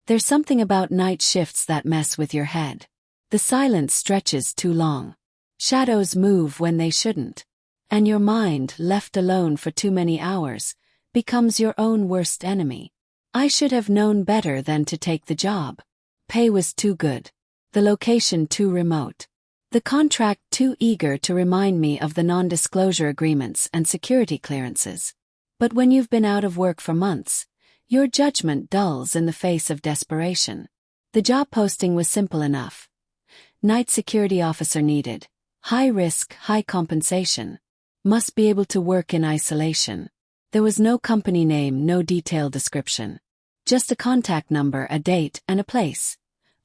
There's something about night shifts that mess with your head. The silence stretches too long. Shadows move when they shouldn't. And your mind, left alone for too many hours, becomes your own worst enemy. I should have known better than to take the job. Pay was too good. The location too remote. The contract too eager to remind me of the non-disclosure agreements and security clearances. But when you've been out of work for months, your judgment dulls in the face of desperation. The job posting was simple enough. Night security officer needed. High risk, high compensation. Must be able to work in isolation. There was no company name, no detailed description. Just a contact number, a date, and a place.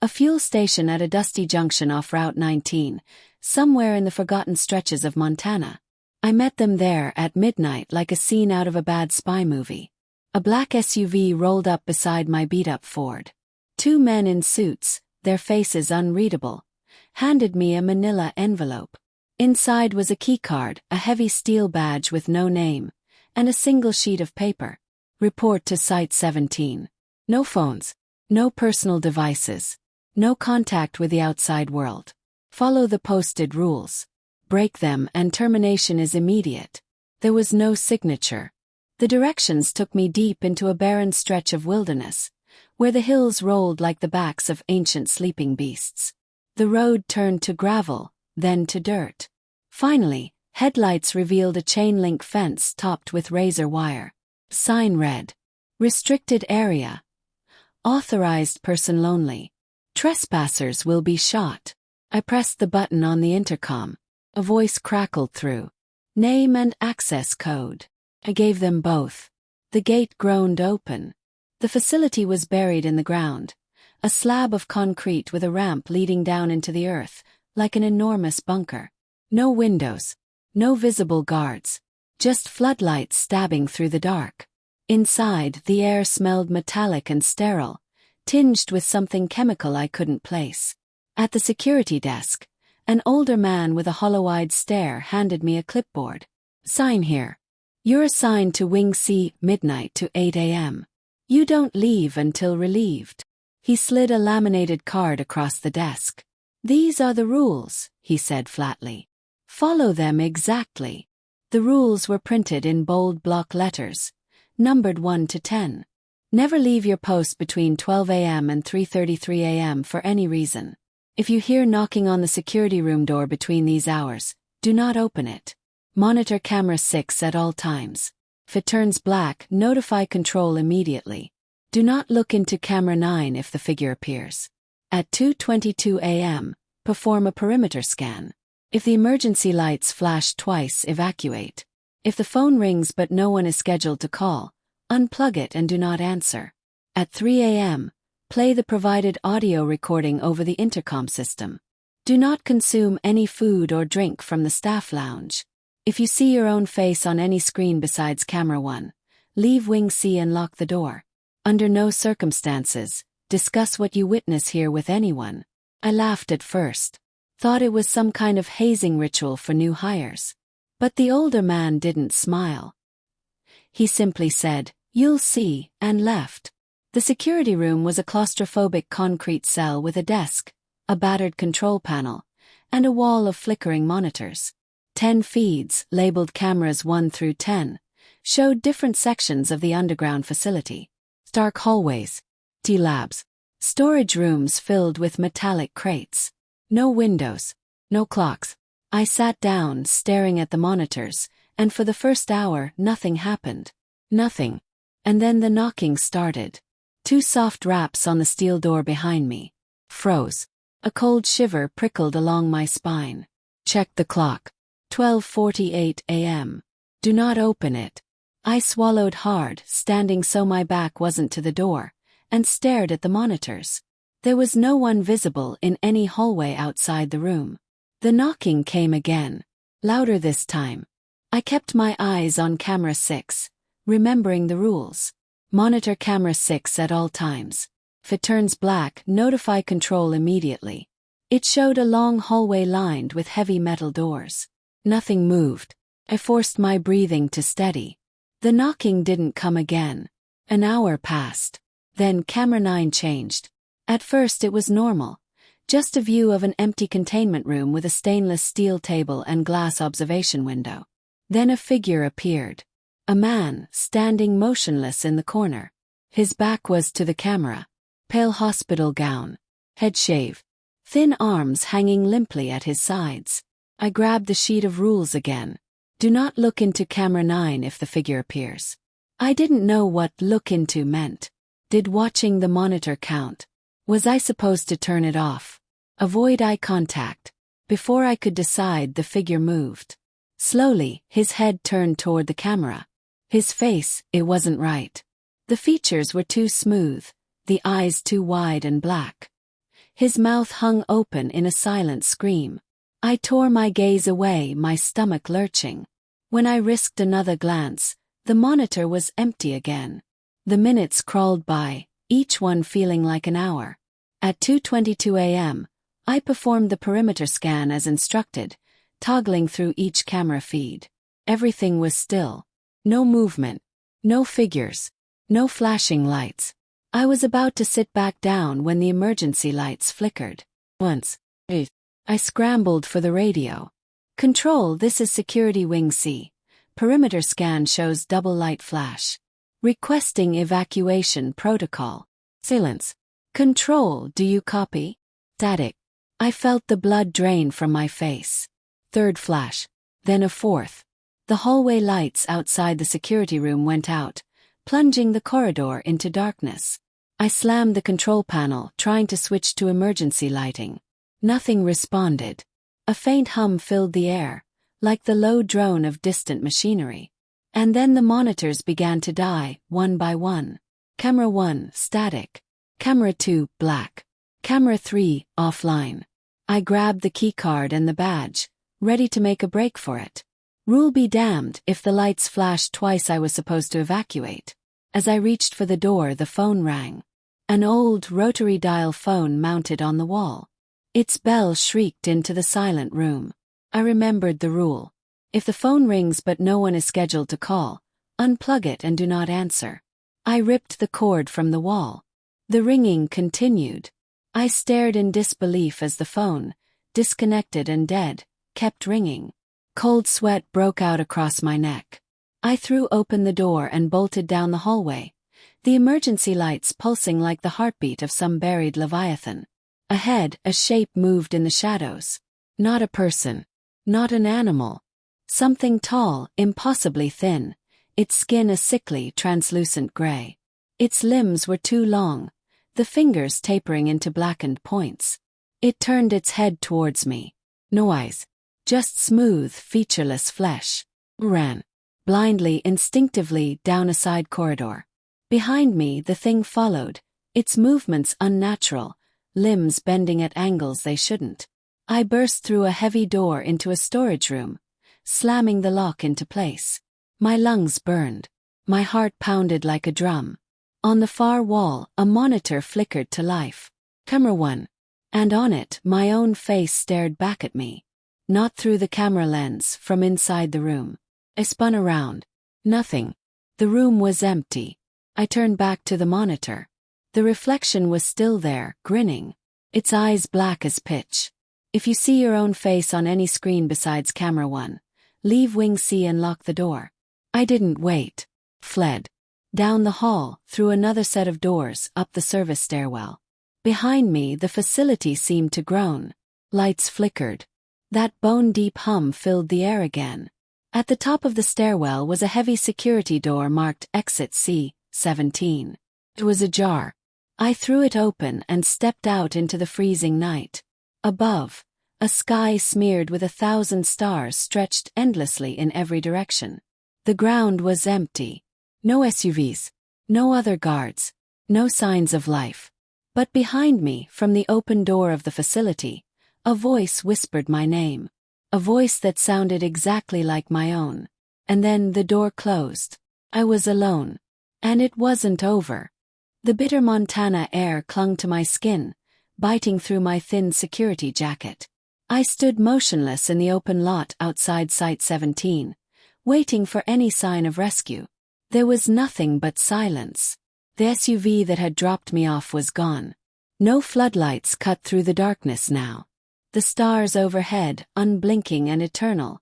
A fuel station at a dusty junction off Route 19, somewhere in the forgotten stretches of Montana. I met them there at midnight like a scene out of a bad spy movie. A black SUV rolled up beside my beat-up Ford. Two men in suits, their faces unreadable, handed me a manila envelope. Inside was a keycard, a heavy steel badge with no name, and a single sheet of paper. Report to Site 17. No phones. No personal devices. No contact with the outside world. Follow the posted rules. Break them and termination is immediate. There was no signature. The directions took me deep into a barren stretch of wilderness, where the hills rolled like the backs of ancient sleeping beasts. The road turned to gravel, then to dirt. Finally, headlights revealed a chain-link fence topped with razor wire. Sign read, "Restricted area. Authorized person lonely. Trespassers will be shot." I pressed the button on the intercom. A voice crackled through. "Name and access code." I gave them both. The gate groaned open. The facility was buried in the ground, a slab of concrete with a ramp leading down into the earth, like an enormous bunker. No windows. No visible guards. Just floodlights stabbing through the dark. Inside, the air smelled metallic and sterile, tinged with something chemical I couldn't place. At the security desk, an older man with a hollow-eyed stare handed me a clipboard. "Sign here. You're assigned to Wing C, midnight to 8 a.m. You don't leave until relieved." He slid a laminated card across the desk. "These are the rules," he said flatly. "Follow them exactly." The rules were printed in bold block letters, numbered 1 to 10. Never leave your post between 12 a.m. and 3:33 a.m. for any reason. If you hear knocking on the security room door between these hours, do not open it. Monitor camera 6 at all times. If it turns black, notify control immediately. Do not look into camera 9 if the figure appears. At 2:22 a.m., perform a perimeter scan. If the emergency lights flash twice, evacuate. If the phone rings but no one is scheduled to call, unplug it and do not answer. At 3 a.m., play the provided audio recording over the intercom system. Do not consume any food or drink from the staff lounge. If you see your own face on any screen besides camera 1, leave Wing C and lock the door. Under no circumstances, discuss what you witness here with anyone. I laughed at first. Thought it was some kind of hazing ritual for new hires. But the older man didn't smile. He simply said, "You'll see," and left. The security room was a claustrophobic concrete cell with a desk, a battered control panel, and a wall of flickering monitors. 10 feeds, labeled cameras 1 through 10, showed different sections of the underground facility. Dark hallways, T-labs, storage rooms filled with metallic crates. No windows, no clocks. I sat down, staring at the monitors, and for the first hour, nothing happened. Nothing. And then the knocking started. 2 soft raps on the steel door behind me. Froze. A cold shiver prickled along my spine. Checked the clock. 12:48 a.m. Do not open it. I swallowed hard, standing so my back wasn't to the door, and stared at the monitors. There was no one visible in any hallway outside the room. The knocking came again. Louder this time. I kept my eyes on camera 6, remembering the rules. Monitor camera 6 at all times. If it turns black, notify control immediately. It showed a long hallway lined with heavy metal doors. Nothing moved. I forced my breathing to steady. The knocking didn't come again. An hour passed. Then camera 9 changed. At first it was normal. Just a view of an empty containment room with a stainless steel table and glass observation window. Then a figure appeared. A man, standing motionless in the corner. His back was to the camera. Pale hospital gown. Head shave. Thin arms hanging limply at his sides. I grabbed the sheet of rules again. Do not look into camera 9 if the figure appears. I didn't know what look into meant. Did watching the monitor count? Was I supposed to turn it off? Avoid eye contact. Before I could decide, the figure moved. Slowly, his head turned toward the camera. His face, it wasn't right. The features were too smooth, the eyes too wide and black. His mouth hung open in a silent scream. I tore my gaze away, my stomach lurching. When I risked another glance, the monitor was empty again. The minutes crawled by, each one feeling like an hour. At 2:22 a.m., I performed the perimeter scan as instructed, toggling through each camera feed. Everything was still. No movement. No figures. No flashing lights. I was about to sit back down when the emergency lights flickered. Once. I scrambled for the radio. Control, this is Security Wing C. Perimeter scan shows double light flash. Requesting evacuation protocol. Silence. Control, do you copy? Static. I felt the blood drain from my face. Third flash. Then a fourth. The hallway lights outside the security room went out, plunging the corridor into darkness. I slammed the control panel, trying to switch to emergency lighting. Nothing responded. A faint hum filled the air, like the low drone of distant machinery. And then the monitors began to die, one by one. Camera 1, static. Camera 2, black. Camera 3, offline. I grabbed the keycard and the badge, ready to make a break for it. Rule be damned, if the lights flashed twice I was supposed to evacuate. As I reached for the door, the phone rang. An old rotary dial phone mounted on the wall. Its bell shrieked into the silent room. I remembered the rule. If the phone rings but no one is scheduled to call, unplug it and do not answer. I ripped the cord from the wall. The ringing continued. I stared in disbelief as the phone, disconnected and dead, kept ringing. Cold sweat broke out across my neck. I threw open the door and bolted down the hallway, the emergency lights pulsing like the heartbeat of some buried leviathan. Ahead, a shape moved in the shadows. Not a person. Not an animal. Something tall, impossibly thin, its skin a sickly, translucent gray. Its limbs were too long, the fingers tapering into blackened points. It turned its head towards me. No eyes. Just smooth, featureless flesh. Ran. Blindly, instinctively, down a side corridor. Behind me, the thing followed, its movements unnatural, limbs bending at angles they shouldn't. I burst through a heavy door into a storage room, slamming the lock into place. My lungs burned. My heart pounded like a drum. On the far wall, a monitor flickered to life. Camera 1. And on it, my own face stared back at me. Not through the camera lens, from inside the room. I spun around. Nothing. The room was empty. I turned back to the monitor. The reflection was still there, grinning. Its eyes black as pitch. If you see your own face on any screen besides camera 1, leave Wing C and lock the door. I didn't wait. Fled. Down the hall, through another set of doors, up the service stairwell. Behind me, the facility seemed to groan. Lights flickered. That bone-deep hum filled the air again. At the top of the stairwell was a heavy security door marked Exit C-17. It was ajar. I threw it open and stepped out into the freezing night. Above, a sky smeared with 1,000 stars stretched endlessly in every direction. The ground was empty. No SUVs. No other guards. No signs of life. But behind me, from the open door of the facility, a voice whispered my name. A voice that sounded exactly like my own. And then the door closed. I was alone. And it wasn't over. The bitter Montana air clung to my skin, biting through my thin security jacket. I stood motionless in the open lot outside Site 17, waiting for any sign of rescue. There was nothing but silence. The SUV that had dropped me off was gone. No floodlights cut through the darkness now. The stars overhead, unblinking and eternal,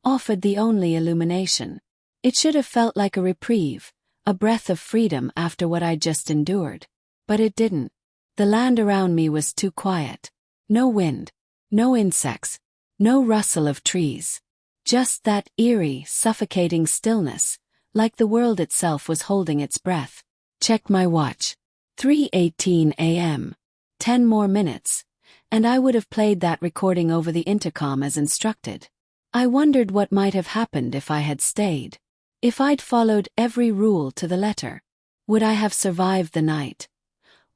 offered the only illumination. It should have felt like a reprieve, a breath of freedom after what I'd just endured. But it didn't. The land around me was too quiet. No wind, no insects, no rustle of trees. Just that eerie, suffocating stillness, like the world itself was holding its breath. Checked my watch. 3:18 a.m. 10 more minutes, and I would have played that recording over the intercom as instructed. I wondered what might have happened if I had stayed. If I'd followed every rule to the letter. Would I have survived the night?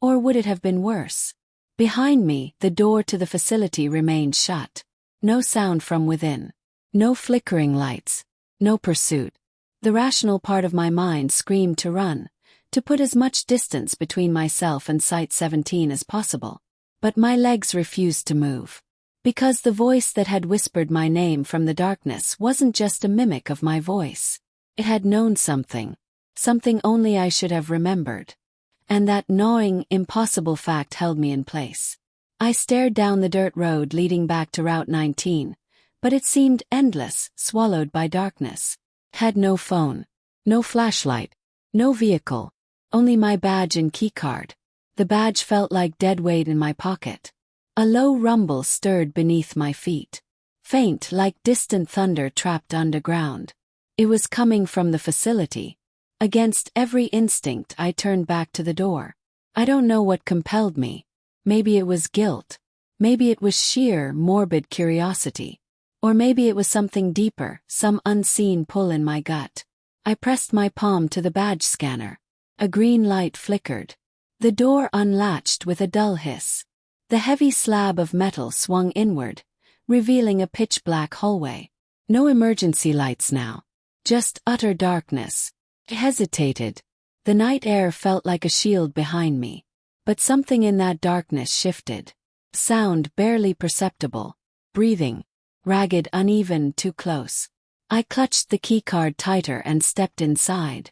Or would it have been worse? Behind me, the door to the facility remained shut. No sound from within. No flickering lights. No pursuit. The rational part of my mind screamed to run, to put as much distance between myself and Site 17 as possible. But my legs refused to move. Because the voice that had whispered my name from the darkness wasn't just a mimic of my voice. It had known something. Something only I should have remembered. And that gnawing, impossible fact held me in place. I stared down the dirt road leading back to Route 19, but it seemed endless, swallowed by darkness. Had no phone. No flashlight. No vehicle. Only my badge and keycard. The badge felt like dead weight in my pocket. A low rumble stirred beneath my feet. Faint like distant thunder trapped underground. It was coming from the facility. Against every instinct I turned back to the door. I don't know what compelled me. Maybe it was guilt. Maybe it was sheer, morbid curiosity. Or maybe it was something deeper, some unseen pull in my gut. I pressed my palm to the badge scanner. A green light flickered. The door unlatched with a dull hiss. The heavy slab of metal swung inward, revealing a pitch-black hallway. No emergency lights now. Just utter darkness. I hesitated. The night air felt like a shield behind me. But something in that darkness shifted. Sound barely perceptible. Breathing. Ragged, uneven, too close. I clutched the keycard tighter and stepped inside.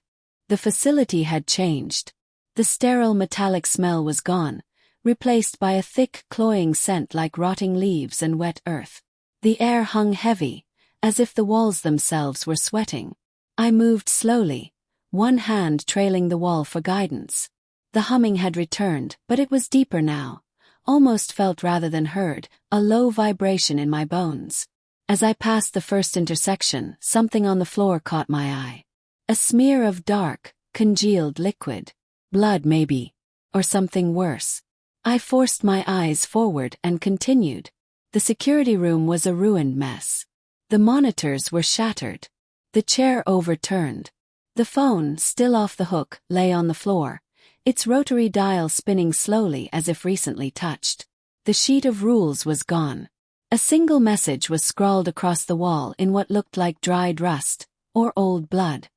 The facility had changed. The sterile metallic smell was gone, replaced by a thick, cloying scent like rotting leaves and wet earth. The air hung heavy, as if the walls themselves were sweating. I moved slowly, one hand trailing the wall for guidance. The humming had returned, but it was deeper now, almost felt rather than heard, a low vibration in my bones. As I passed the first intersection, something on the floor caught my eye. A smear of dark, congealed liquid. Blood maybe. Or something worse. I forced my eyes forward and continued. The security room was a ruined mess. The monitors were shattered. The chair overturned. The phone, still off the hook, lay on the floor, its rotary dial spinning slowly as if recently touched. The sheet of rules was gone. A single message was scrawled across the wall in what looked like dried rust, or old blood.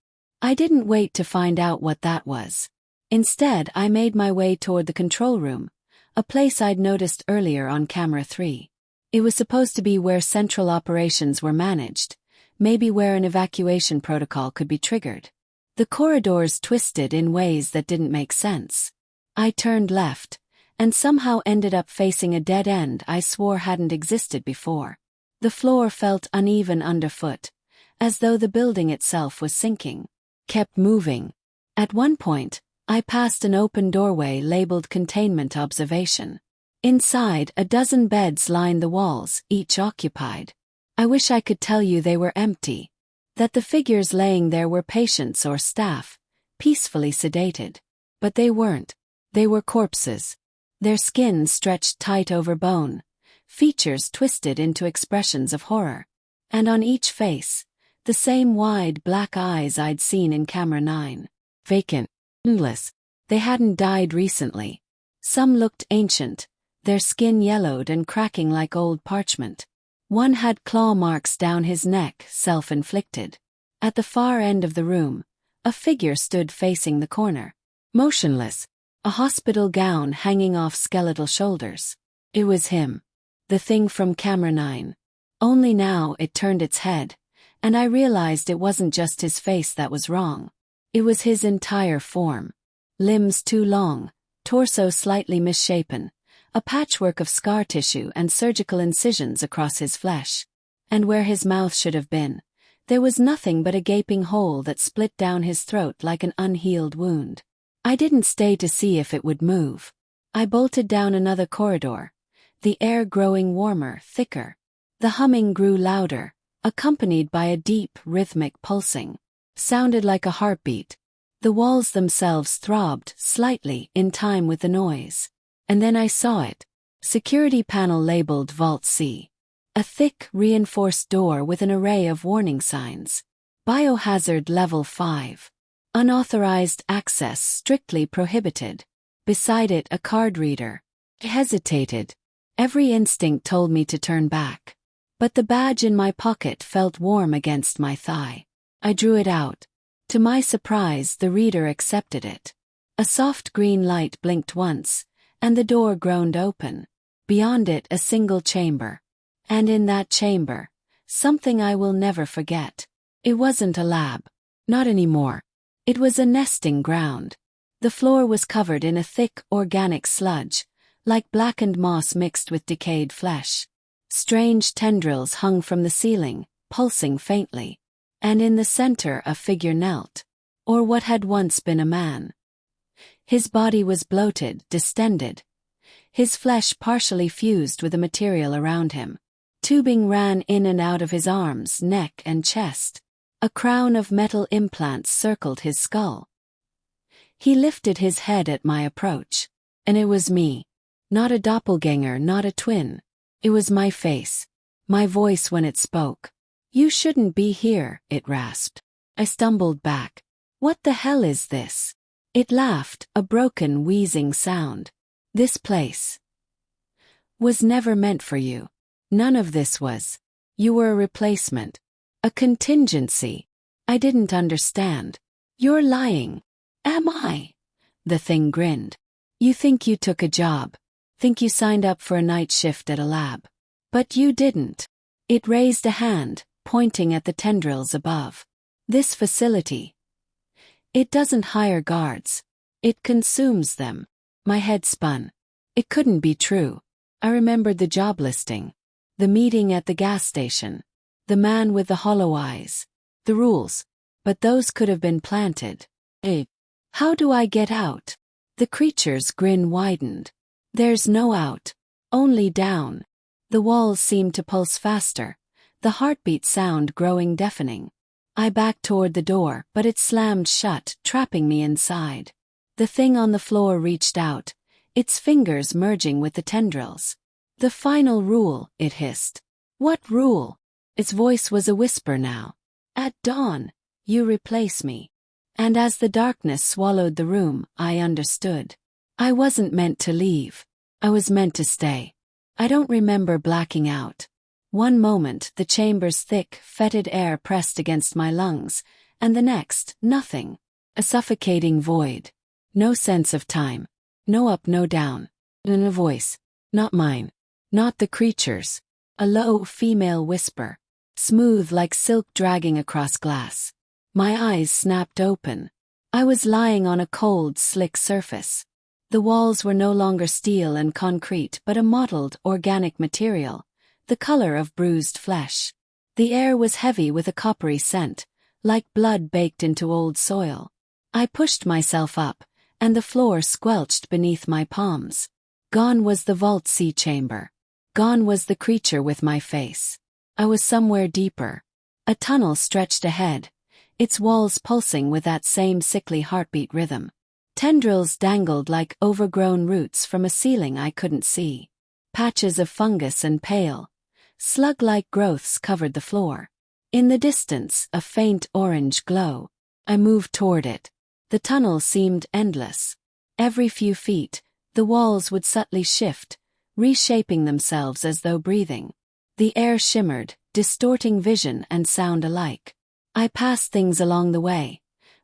I didn't wait to find out what that was. Instead, I made my way toward the control room, a place I'd noticed earlier on camera 3. It was supposed to be where central operations were managed, maybe where an evacuation protocol could be triggered. The corridors twisted in ways that didn't make sense. I turned left, and somehow ended up facing a dead end I swore hadn't existed before. The floor felt uneven underfoot, as though the building itself was sinking. Kept moving. At one point, I passed an open doorway labeled Containment Observation. Inside, a dozen beds lined the walls, each occupied. I wish I could tell you they were empty. That the figures laying there were patients or staff, peacefully sedated. But they weren't. They were corpses. Their skin stretched tight over bone, features twisted into expressions of horror. And on each face, the same wide black eyes I'd seen in camera 9. Vacant. Endless. They hadn't died recently. Some looked ancient, their skin yellowed and cracking like old parchment. One had claw marks down his neck, self-inflicted. At the far end of the room, a figure stood facing the corner. Motionless, a hospital gown hanging off skeletal shoulders. It was him. The thing from camera 9. Only now it turned its head, and I realized it wasn't just his face that was wrong. It was his entire form. limbs too long, torso slightly misshapen, a patchwork of scar tissue and surgical incisions across his flesh. And where his mouth should have been, there was nothing but a gaping hole that split down his throat like an unhealed wound. I didn't stay to see if it would move. I bolted down another corridor, the air growing warmer, thicker. The humming grew louder, accompanied by a deep, rhythmic pulsing. Sounded like a heartbeat. The walls themselves throbbed slightly in time with the noise. And then I saw it. Security panel labeled Vault C. A thick, reinforced door with an array of warning signs. Biohazard Level 5. Unauthorized access strictly prohibited. Beside it a card reader. I hesitated. Every instinct told me to turn back. But the badge in my pocket felt warm against my thigh. I drew it out. To my surprise, the reader accepted it. A soft green light blinked once, and the door groaned open. Beyond it a single chamber. And in that chamber, something I will never forget. It wasn't a lab. Not anymore. It was a nesting ground. The floor was covered in a thick, organic sludge, like blackened moss mixed with decayed flesh. Strange tendrils hung from the ceiling, pulsing faintly. And in the center a figure knelt. Or what had once been a man. His body was bloated, distended. His flesh partially fused with the material around him. Tubing ran in and out of his arms, neck, and chest. A crown of metal implants circled his skull. He lifted his head at my approach. And it was me. Not a doppelganger, not a twin. It was my face. My voice when it spoke. "You shouldn't be here," it rasped. I stumbled back. "What the hell is this?" It laughed, a broken, wheezing sound. "This place was never meant for you. None of this was. You were a replacement. A contingency." I didn't understand. "You're lying." "Am I?" The thing grinned. "You think you took a job. Think you signed up for a night shift at a lab. But you didn't." It raised a hand, pointing at the tendrils above. "This facility. It doesn't hire guards. It consumes them." My head spun. It couldn't be true. I remembered the job listing. The meeting at the gas station. The man with the hollow eyes. The rules. But those could have been planted. How do I get out? The creature's grin widened. "There's no out. Only down." The walls seemed to pulse faster, the heartbeat sound growing deafening. I backed toward the door, but it slammed shut, trapping me inside. The thing on the floor reached out, its fingers merging with the tendrils. "The final rule," it hissed. "What rule?" Its voice was a whisper now. "At dawn, you replace me." And as the darkness swallowed the room, I understood. I wasn't meant to leave. I was meant to stay. I don't remember blacking out. One moment, the chamber's thick, fetid air pressed against my lungs, and the next, nothing. A suffocating void. No sense of time. No up, no down. And a voice. Not mine. Not the creature's. A low, female whisper. Smooth like silk dragging across glass. My eyes snapped open. I was lying on a cold, slick surface. The walls were no longer steel and concrete but a mottled, organic material, the color of bruised flesh. The air was heavy with a coppery scent, like blood baked into old soil. I pushed myself up, and the floor squelched beneath my palms. Gone was the Vault C chamber. Gone was the creature with my face. I was somewhere deeper. A tunnel stretched ahead, its walls pulsing with that same sickly heartbeat rhythm. Tendrils dangled like overgrown roots from a ceiling I couldn't see. Patches of fungus and pale, slug-like growths covered the floor. In the distance, a faint orange glow. I moved toward it. The tunnel seemed endless. Every few feet, the walls would subtly shift, reshaping themselves as though breathing. The air shimmered, distorting vision and sound alike. I passed things along the way.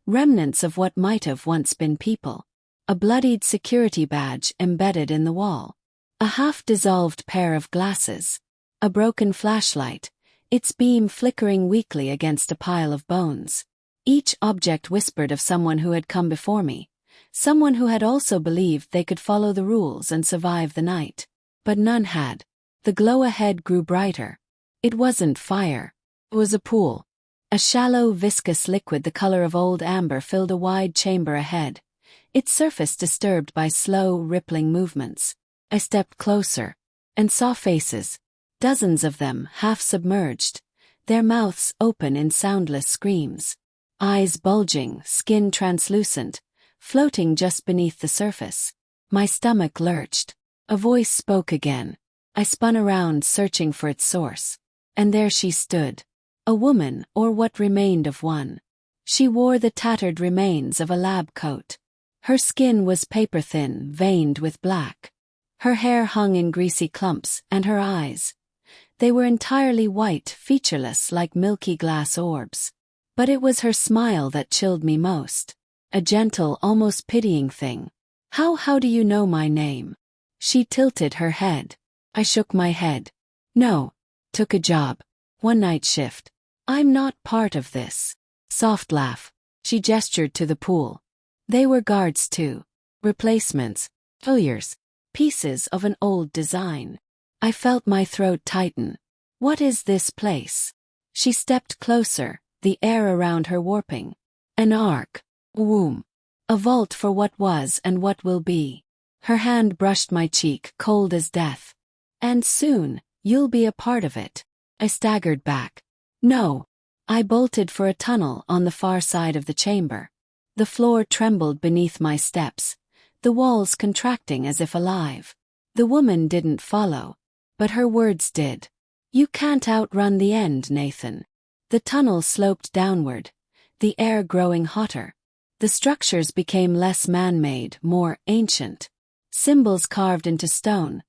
Remnants of what might have once been people. A bloodied security badge embedded in the wall. A half-dissolved pair of glasses. A broken flashlight, its beam flickering weakly against a pile of bones. Each object whispered of someone who had come before me, Someone who had also believed they could follow the rules and survive the night. But none had. The glow ahead grew brighter. It wasn't fire. It was a pool. A shallow, viscous liquid the color of old amber filled a wide chamber ahead, its surface disturbed by slow, rippling movements. I stepped closer and saw faces, dozens of them half-submerged, their mouths open in soundless screams. Eyes bulging, skin translucent, floating just beneath the surface. My stomach lurched. A voice spoke again. I spun around searching for its source. And there she stood. A woman, or what remained of one. She wore the tattered remains of a lab coat. Her skin was paper-thin, veined with black. Her hair hung in greasy clumps, and her eyes. They were entirely white, featureless like milky glass orbs. But it was her smile that chilled me most. A gentle, almost pitying thing. How do you know my name? She tilted her head. I shook my head. No. Took a job. One night shift. I'm not part of this. Soft laugh. She gestured to the pool. They were guards too. Replacements. Failures. Pieces of an old design. I felt my throat tighten. What is this place? She stepped closer, the air around her warping. An ark. A womb. A vault for what was and what will be. Her hand brushed my cheek, cold as death. And soon, you'll be a part of it. I staggered back. No. I bolted for a tunnel on the far side of the chamber. The floor trembled beneath my steps, the walls contracting as if alive. The woman didn't follow, but her words did. You can't outrun the end, Nathan. The tunnel sloped downward, the air growing hotter. The structures became less man-made, more ancient. Symbols carved into stone,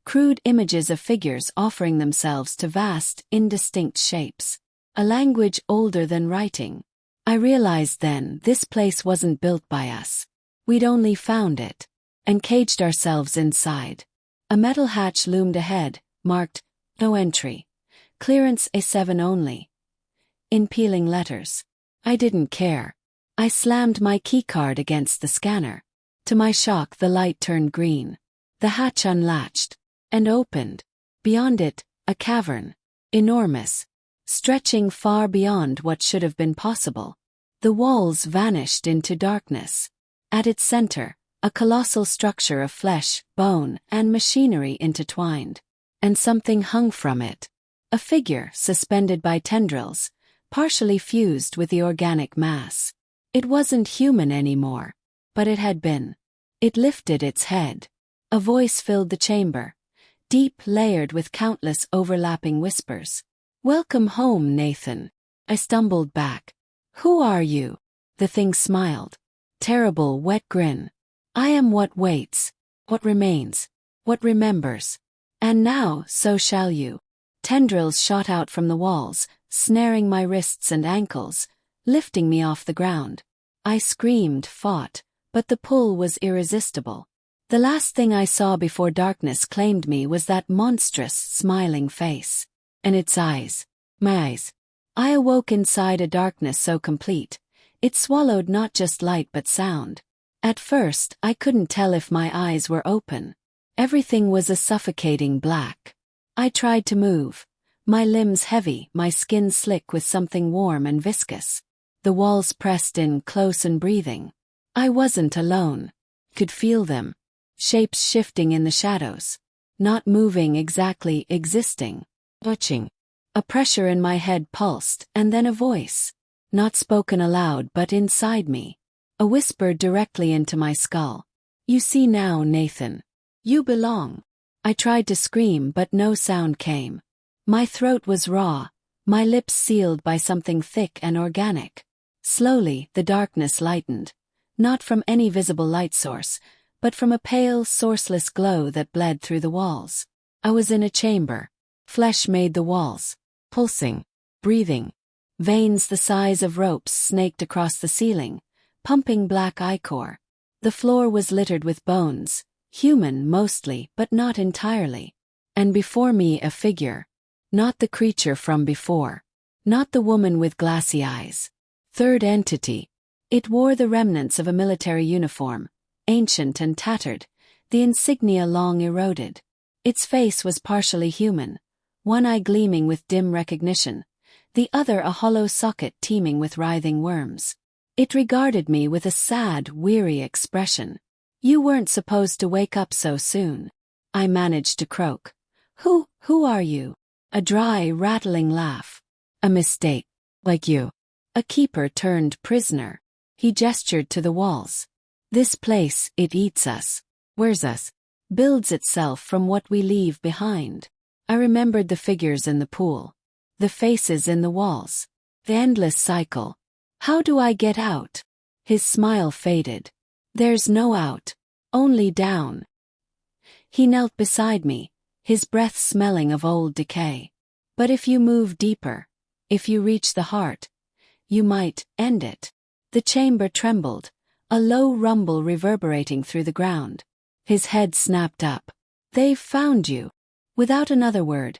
crude images of figures offering themselves to vast, indistinct shapes. A language older than writing. I realized then this place wasn't built by us. We'd only found it, and caged ourselves inside. A metal hatch loomed ahead, marked, no entry. Clearance A7 only. In peeling letters. I didn't care. I slammed my keycard against the scanner. To my shock, the light turned green. The hatch unlatched and opened. Beyond it, a cavern. Enormous. Stretching far beyond what should have been possible. The walls vanished into darkness. At its center, a colossal structure of flesh, bone, and machinery intertwined. And something hung from it. A figure suspended by tendrils, partially fused with the organic mass. It wasn't human anymore, but it had been. It lifted its head. A voice filled the chamber, deep, layered with countless overlapping whispers. Welcome home, Nathan. I stumbled back. Who are you? The thing smiled. Terrible, wet grin. I am what waits, what remains, what remembers. And now, so shall you. Tendrils shot out from the walls, snaring my wrists and ankles, lifting me off the ground. I screamed, fought, but the pull was irresistible. The last thing I saw before darkness claimed me was that monstrous, smiling face. And its eyes. My eyes. I awoke inside a darkness so complete, it swallowed not just light but sound. At first, I couldn't tell if my eyes were open. Everything was a suffocating black. I tried to move. My limbs heavy, my skin slick with something warm and viscous. The walls pressed in close and breathing. I wasn't alone. Could feel them. Shapes shifting in the shadows. Not moving exactly, existing. Watching. A pressure in my head pulsed, and then a voice. Not spoken aloud but inside me. A whisper directly into my skull. You see now, Nathan. You belong. I tried to scream but no sound came. My throat was raw, my lips sealed by something thick and organic. Slowly, the darkness lightened. Not from any visible light source, but from a pale, sourceless glow that bled through the walls. I was in a chamber. Flesh made the walls. Pulsing. Breathing. Veins the size of ropes snaked across the ceiling, pumping black ichor. The floor was littered with bones, human mostly but not entirely. And before me a figure. Not the creature from before. Not the woman with glassy eyes. Third entity. It wore the remnants of a military uniform, ancient and tattered, the insignia long eroded. Its face was partially human, one eye gleaming with dim recognition, the other a hollow socket teeming with writhing worms. It regarded me with a sad, weary expression. "You weren't supposed to wake up so soon," I managed to croak. Who are you?" A dry, rattling laugh. "A mistake. Like you. A keeper turned prisoner." He gestured to the walls. "This place, it eats us. Wears us. Builds itself from what we leave behind." I remembered the figures in the pool. The faces in the walls. The endless cycle. "How do I get out?" His smile faded. "There's no out. Only down." He knelt beside me, his breath smelling of old decay. "But if you move deeper, if you reach the heart, you might end it." The chamber trembled, a low rumble reverberating through the ground. His head snapped up. "They've found you." Without another word,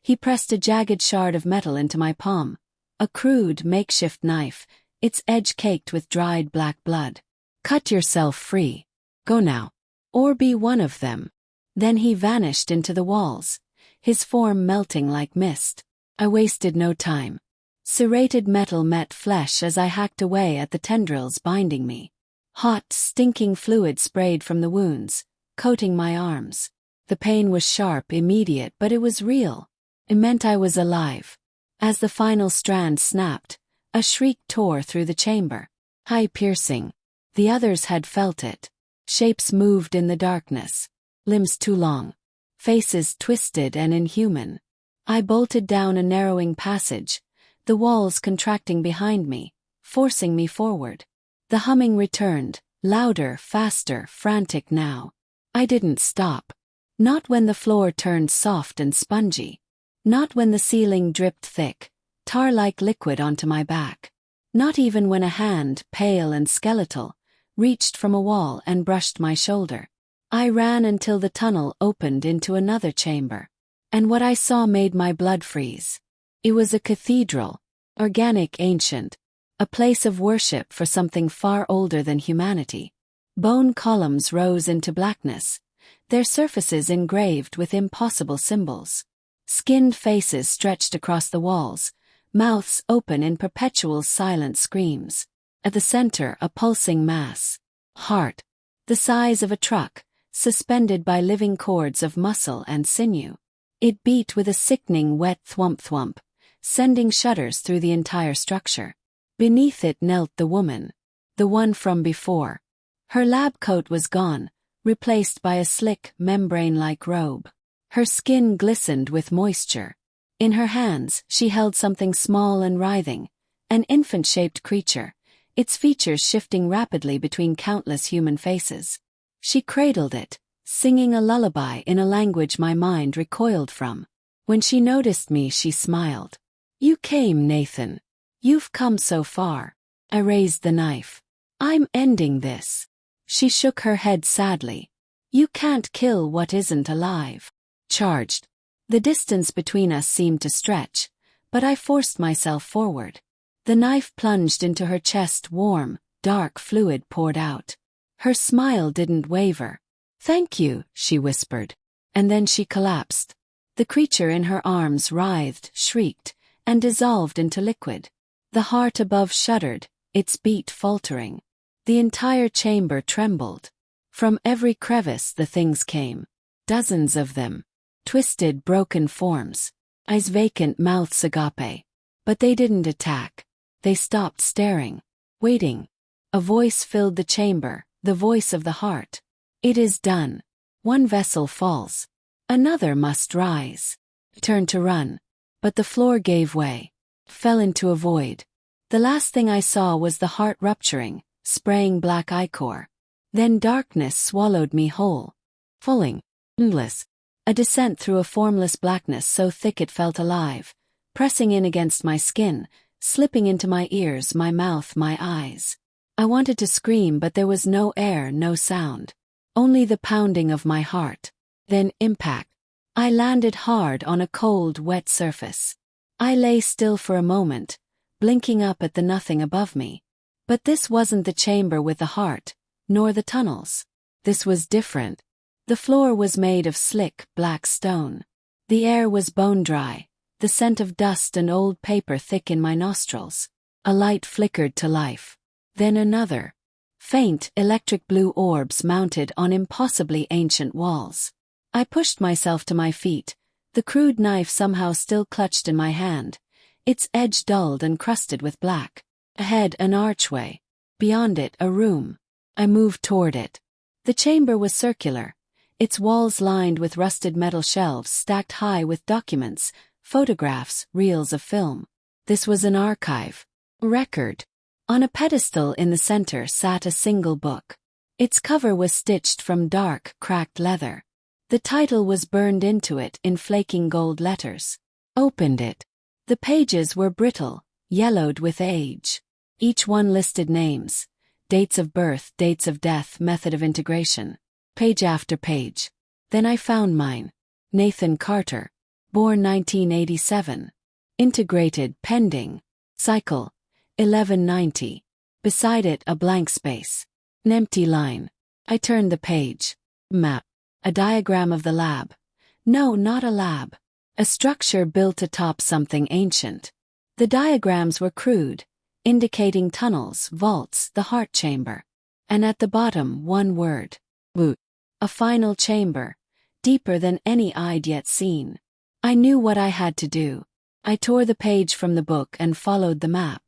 he pressed a jagged shard of metal into my palm, a crude, makeshift knife, its edge caked with dried black blood. "Cut yourself free. Go now. Or be one of them." Then he vanished into the walls, his form melting like mist. I wasted no time. Serrated metal met flesh as I hacked away at the tendrils binding me. Hot, stinking fluid sprayed from the wounds, coating my arms. The pain was sharp, immediate, but it was real. It meant I was alive. As the final strand snapped, a shriek tore through the chamber. High piercing. The others had felt it. Shapes moved in the darkness. Limbs too long. Faces twisted and inhuman. I bolted down a narrowing passage, the walls contracting behind me, forcing me forward. The humming returned, louder, faster, frantic now. I didn't stop. Not when the floor turned soft and spongy. Not when the ceiling dripped thick, tar-like liquid onto my back. Not even when a hand, pale and skeletal, reached from a wall and brushed my shoulder. I ran until the tunnel opened into another chamber. And what I saw made my blood freeze. It was a cathedral, organic, ancient, a place of worship for something far older than humanity. Bone columns rose into blackness, their surfaces engraved with impossible symbols. Skinned faces stretched across the walls, mouths open in perpetual silent screams. At the center, a pulsing mass. Heart. The size of a truck, suspended by living cords of muscle and sinew. It beat with a sickening wet thwump-thwump, sending shudders through the entire structure. Beneath it knelt the woman. The one from before. Her lab coat was gone, replaced by a slick, membrane-like robe. Her skin glistened with moisture. In her hands, she held something small and writhing, an infant-shaped creature, its features shifting rapidly between countless human faces. She cradled it, singing a lullaby in a language my mind recoiled from. When she noticed me, she smiled. "You came, Nathan. You've come so far." I raised the knife. "I'm ending this." She shook her head sadly. "You can't kill what isn't alive." Charged. The distance between us seemed to stretch, but I forced myself forward. The knife plunged into her chest, warm, dark fluid poured out. Her smile didn't waver. "Thank you," she whispered. And then she collapsed. The creature in her arms writhed, shrieked, and dissolved into liquid. The heart above shuddered, its beat faltering. The entire chamber trembled. From every crevice the things came. Dozens of them. Twisted, broken forms. Eyes vacant, mouths agape. But they didn't attack. They stopped staring. Waiting. A voice filled the chamber, the voice of the heart. "It is done. One vessel falls. Another must rise." Turned to run. But the floor gave way. Fell into a void. The last thing I saw was the heart rupturing, spraying black ichor. Then darkness swallowed me whole. Falling. Endless. A descent through a formless blackness so thick it felt alive, pressing in against my skin, slipping into my ears, my mouth, my eyes. I wanted to scream, but there was no air, no sound. Only the pounding of my heart. Then impact. I landed hard on a cold, wet surface. I lay still for a moment, blinking up at the nothing above me. But this wasn't the chamber with the heart, nor the tunnels. This was different. The floor was made of slick, black stone. The air was bone-dry, the scent of dust and old paper thick in my nostrils. A light flickered to life. Then another. Faint, electric blue orbs mounted on impossibly ancient walls. I pushed myself to my feet, the crude knife somehow still clutched in my hand, its edge dulled and crusted with black. Ahead, an archway. Beyond it, a room. I moved toward it. The chamber was circular, its walls lined with rusted metal shelves stacked high with documents, photographs, reels of film. This was an archive. Record. On a pedestal in the center sat a single book. Its cover was stitched from dark, cracked leather. The title was burned into it in flaking gold letters. Opened it. The pages were brittle, yellowed with age. Each one listed names, dates of birth, dates of death, method of integration. Page after page. Then I found mine. Nathan Carter. Born 1987. Integrated, pending. Cycle. 1190. Beside it a blank space. An empty line. I turned the page. Map. A diagram of the lab. No, not a lab. A structure built atop something ancient. The diagrams were crude, indicating tunnels, vaults, the heart chamber. And at the bottom one word. Boot. A final chamber, deeper than any I'd yet seen. I knew what I had to do. I tore the page from the book and followed the map.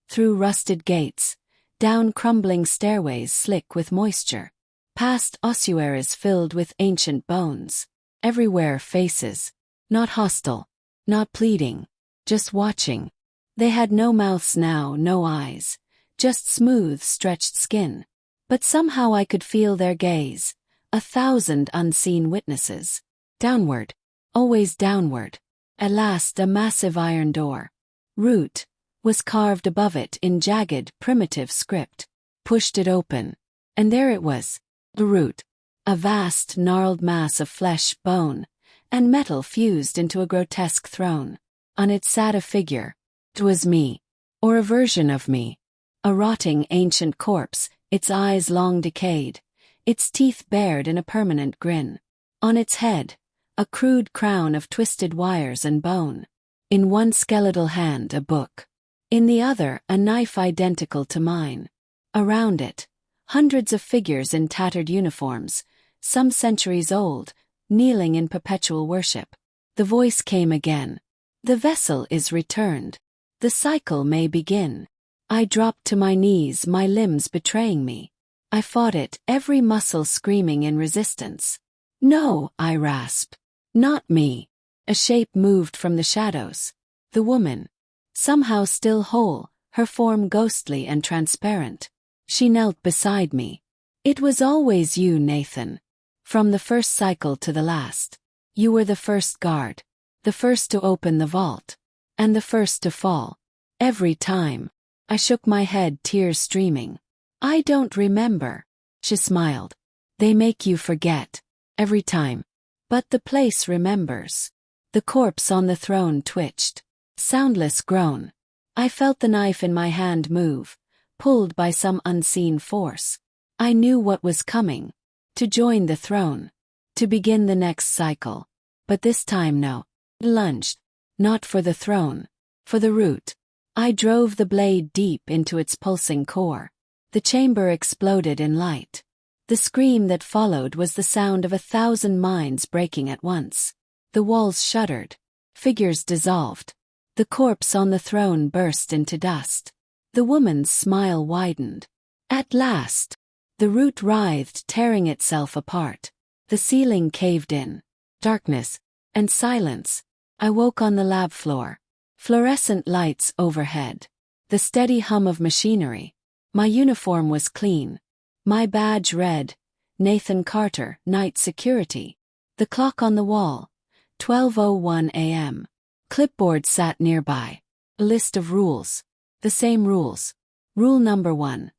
Through rusted gates, down crumbling stairways slick with moisture, past ossuaries filled with ancient bones. Everywhere faces. Not hostile, not pleading, just watching. They had no mouths now, no eyes, just smooth, stretched skin. But somehow I could feel their gaze, 1,000 unseen witnesses. Downward, always downward. At last a massive iron door. Root was carved above it in jagged, primitive script. Pushed it open. And there it was. The root. A vast, gnarled mass of flesh, bone, and metal fused into a grotesque throne. On it sat a figure. It was me. Or a version of me. A rotting ancient corpse, its eyes long decayed, its teeth bared in a permanent grin. On its head, a crude crown of twisted wires and bone. In one skeletal hand a book. In the other a knife identical to mine. Around it, hundreds of figures in tattered uniforms, some centuries old, kneeling in perpetual worship. The voice came again. The vessel is returned. The cycle may begin. I dropped to my knees, my limbs betraying me. I fought it, every muscle screaming in resistance. No, I rasped. Not me. A shape moved from the shadows. The woman. Somehow still whole, her form ghostly and transparent. She knelt beside me. It was always you, Nathan. From the first cycle to the last. You were the first guard. The first to open the vault. And the first to fall. Every time. I shook my head, tears streaming. I don't remember. She smiled. They make you forget. Every time. But the place remembers. The corpse on the throne twitched. Soundless groan. I felt the knife in my hand move, pulled by some unseen force. I knew what was coming. To join the throne. To begin the next cycle. But this time no. Lunged. Not for the throne. For the root. I drove the blade deep into its pulsing core. The chamber exploded in light. The scream that followed was the sound of 1,000 minds breaking at once. The walls shuddered. Figures dissolved. The corpse on the throne burst into dust. The woman's smile widened. At last. The root writhed, tearing itself apart. The ceiling caved in. Darkness. And silence. I woke on the lab floor. Fluorescent lights overhead. The steady hum of machinery. My uniform was clean. My badge read, Nathan Carter, Night Security. The clock on the wall, 12:01 a.m. Clipboard sat nearby. A list of rules. The same rules. Rule number 1.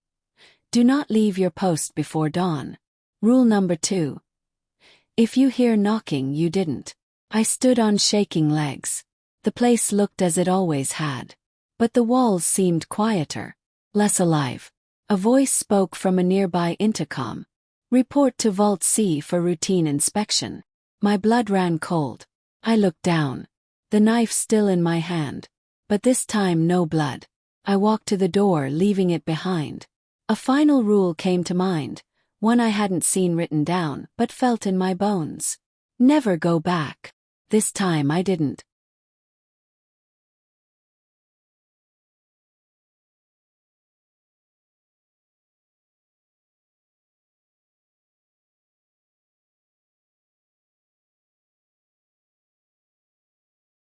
Do not leave your post before dawn. Rule number 2. If you hear knocking, you didn't. I stood on shaking legs. The place looked as it always had. But the walls seemed quieter. less alive. A voice spoke from a nearby intercom. Report to Vault C for routine inspection. My blood ran cold. I looked down. The knife still in my hand. But this time no blood. I walked to the door, leaving it behind. A final rule came to mind, one I hadn't seen written down but felt in my bones. Never go back. This time I didn't.